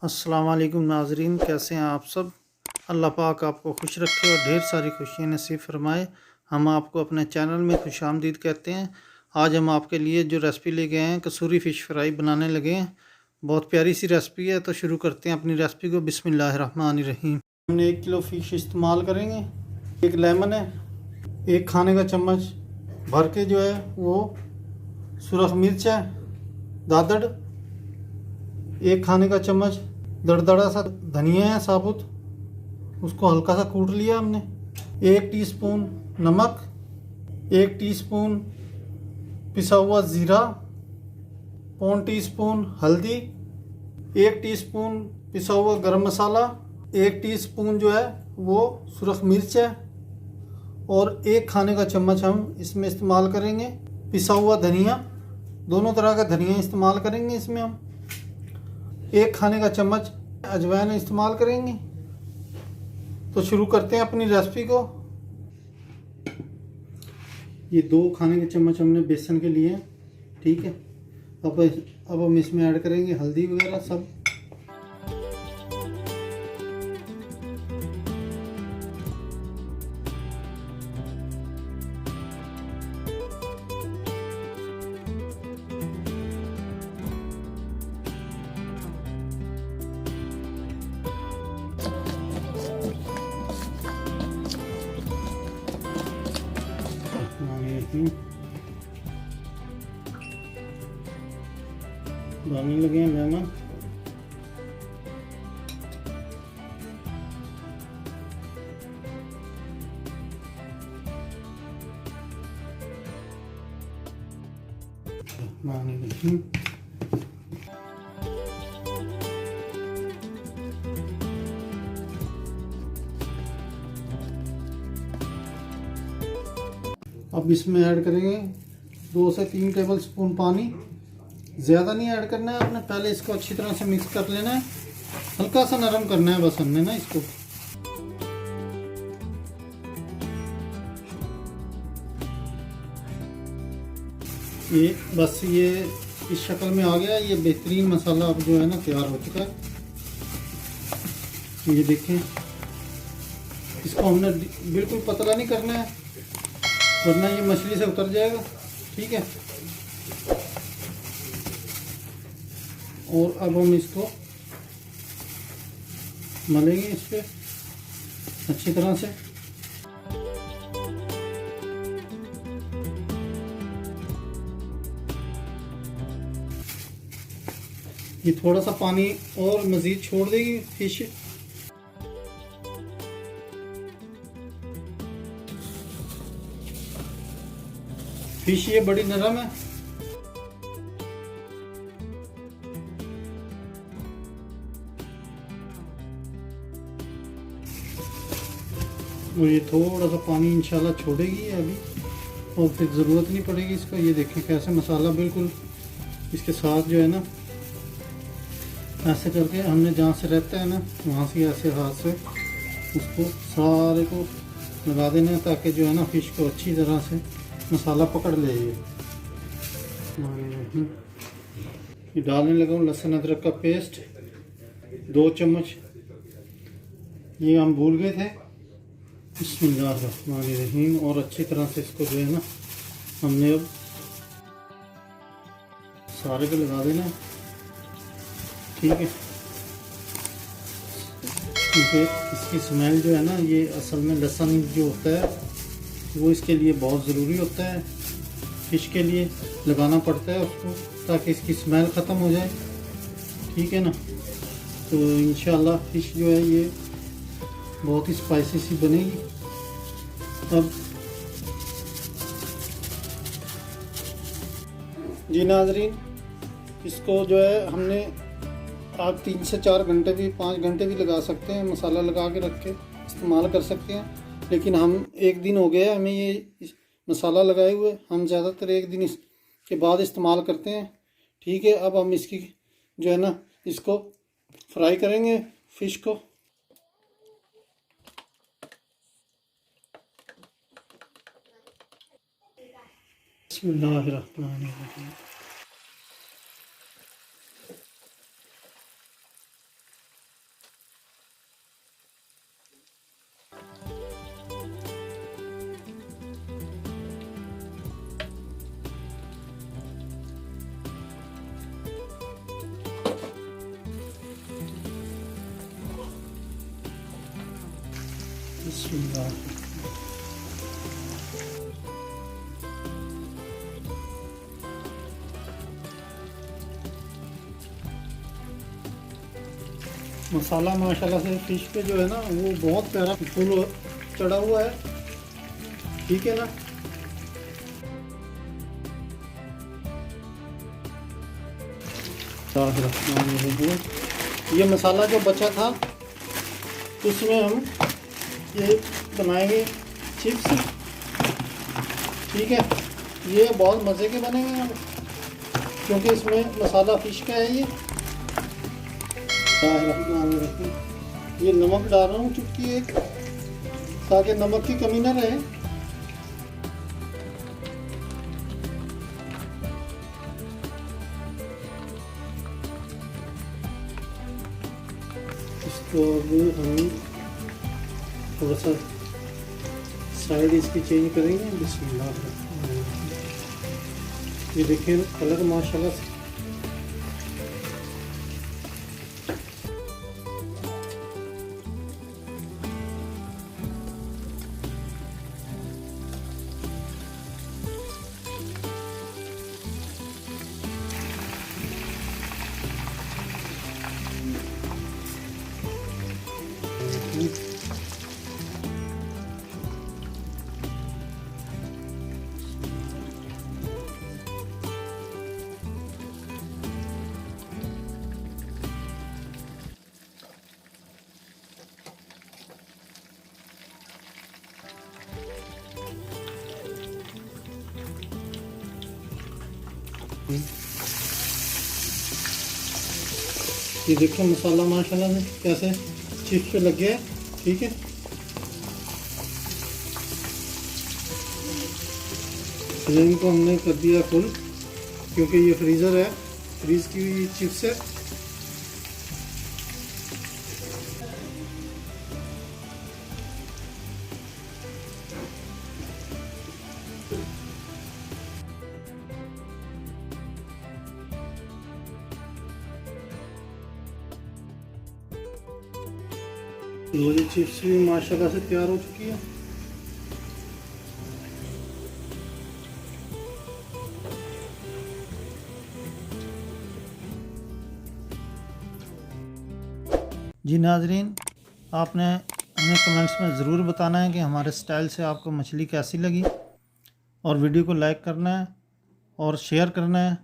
अस्सलाम वालेकुम नाजरीन, कैसे हैं आप सब। अल्लाह पाक आपको खुश रखे और ढेर सारी खुशियाँ नसीब फरमाए। हम आपको अपने चैनल में खुशामदीद कहते हैं। आज हम आपके लिए जो रेसिपी ले गए हैं, कसूरी फ़िश फ्राई बनाने लगे हैं। बहुत प्यारी सी रेसिपी है, तो शुरू करते हैं अपनी रेसिपी को। बिस्मिल्लाहिर्रहमानिर्रहीम। हमने 1 किलो फ़िश इस्तेमाल करेंगे। एक लेमन है, एक खाने का चम्मच भर के जो है वो सुरख मिर्च है, दादड़, एक खाने का चम्मच दरदरा सा धनिया है साबुत, उसको हल्का सा कूट लिया हमने। 1 टीस्पून नमक, 1 टीस्पून पिसा हुआ ज़ीरा, पौन टीस्पून हल्दी, 1 टीस्पून पिसा हुआ गरम मसाला, 1 टीस्पून जो है वो सुरख मिर्च है, और 1 खाने का चम्मच हम इसमें इस्तेमाल करेंगे पिसा हुआ धनिया। दोनों तरह का धनिया इस्तेमाल करेंगे इसमें हम। 1 खाने का चम्मच अजवाइन इस्तेमाल करेंगे। तो शुरू करते हैं अपनी रेसिपी को। ये 2 खाने के चम्मच हमने बेसन के लिए, ठीक है। अब हम इसमें ऐड करेंगे हल्दी वगैरह सब। डालने लगे हैं लेमन। अब इसमें ऐड करेंगे 2 से 3 टेबल स्पून पानी। ज़्यादा नहीं ऐड करना है आपने, पहले इसको अच्छी तरह से मिक्स कर लेना है। हल्का सा नरम करना है बस हमने ना इसको। ये बस ये इस शक्ल में आ गया। ये बेहतरीन मसाला अब जो है ना तैयार हो चुका है। ये देखें, इसको हमने बिल्कुल पतला नहीं करना है, वरना ये मछली से उतर जाएगा, ठीक है। और अब हम इसको मलेंगे इस पे अच्छी तरह से। ये थोड़ा सा पानी और मज़ीद छोड़ देगी फिश। फिश ये बड़ी नरम है। और ये थोड़ा सा पानी इंशाल्लाह छोड़ेगी अभी, और फिर ज़रूरत नहीं पड़ेगी इसका। ये देखें कैसे मसाला बिल्कुल इसके साथ जो है ना, ऐसे करके हमने जहाँ से रहता है ना वहाँ से ऐसे हाथ से उसको सारे को लगा देना है, ताकि जो है ना फिश को अच्छी तरह से मसाला पकड़ ले। ये डालने लगा हूँ लहसुन अदरक का पेस्ट 2 चम्मच। ये हम भूल गए थे। बिस्मिल्लाहिर्रहमानिर्रहीम। और अच्छी तरह से इसको जो है ना हमने अब सारे को लगा देना है, ठीक है। क्योंकि इसकी स्मेल जो है ना, ये असल में लहसुन जो होता है वो इसके लिए बहुत ज़रूरी होता है। फ़िश के लिए लगाना पड़ता है उसको, ताकि इसकी स्मेल ख़त्म हो जाए, ठीक है ना। तो इंशाल्लाह फ़िश जो है ये बहुत ही स्पाइसी सी बनेगी। अब जी नाजरीन, इसको जो है हमने आप 3 से 4 घंटे भी 5 घंटे भी लगा सकते हैं, मसाला लगा के रख के इस्तेमाल कर सकते हैं। लेकिन हम 1 दिन हो गया हमें ये मसाला लगाए हुए, हम ज़्यादातर 1 दिन इसके बाद इस्तेमाल करते हैं, ठीक है। अब हम इसकी जो है ना इसको फ्राई करेंगे फ़िश को। बिस्मिल्लाहिर्रहमानिर्रहीम। बिस्मिल्लाह। मसाला माशाल्लाह से फिश पे जो है ना वो बहुत प्यारा फूल चढ़ा हुआ है, ठीक है ना। ये मसाला जो बचा था उसमें हम ये बनाएंगे चिप्स, ठीक है। ये बहुत मज़े के बनेंगे क्योंकि इसमें मसाला फिश का है। ये नमक डाल रहा हूँ चुटकी एक, ताकि नमक की कमी ना रहे। इसको अब हम थोड़ा सा साइड इसकी चेंज करेंगे। बिस्मिल्लाह। ये देखिए कलर माशाल्लाह से ये देखिए मसाला माशाल्लाह से कैसे चिप्स पे लग गया है, ठीक है। फ्लेम को हमने कर दिया फुल क्योंकि ये फ्रीज़र है, फ्रीज की हुई चिप्स है। ये चिप्स भी माशाल्लाह से तैयार हो चुकी है। जी नाजरीन, आपने हमें कमेंट्स में ज़रूर बताना है कि हमारे स्टाइल से आपको मछली कैसी लगी, और वीडियो को लाइक करना है और शेयर करना है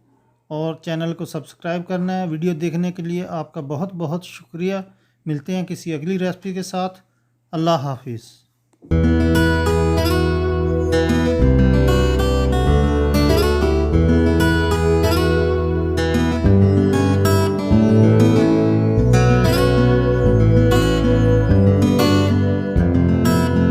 और चैनल को सब्सक्राइब करना है। वीडियो देखने के लिए आपका बहुत बहुत शुक्रिया। मिलते हैं किसी अगली रेसिपी के साथ। अल्लाह हाफिज़।